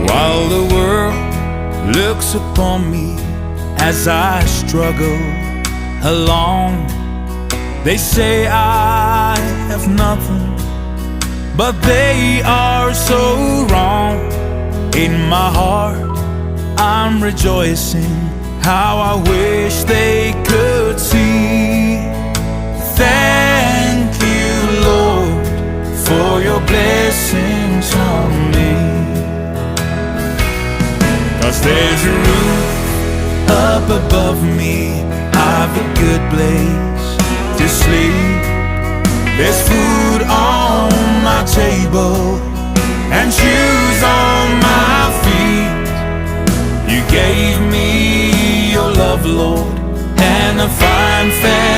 While the world looks upon me as I struggle along, they say I have nothing, but they are so wrong. In my heart I'm rejoicing, how I wish they could see. Thank you, Lord, for your blessings on me. 'Cause there's a roof up above me, I've a good place to sleep. There's food on my table and shoes on my feet. You gave me your love, Lord, and a fine family.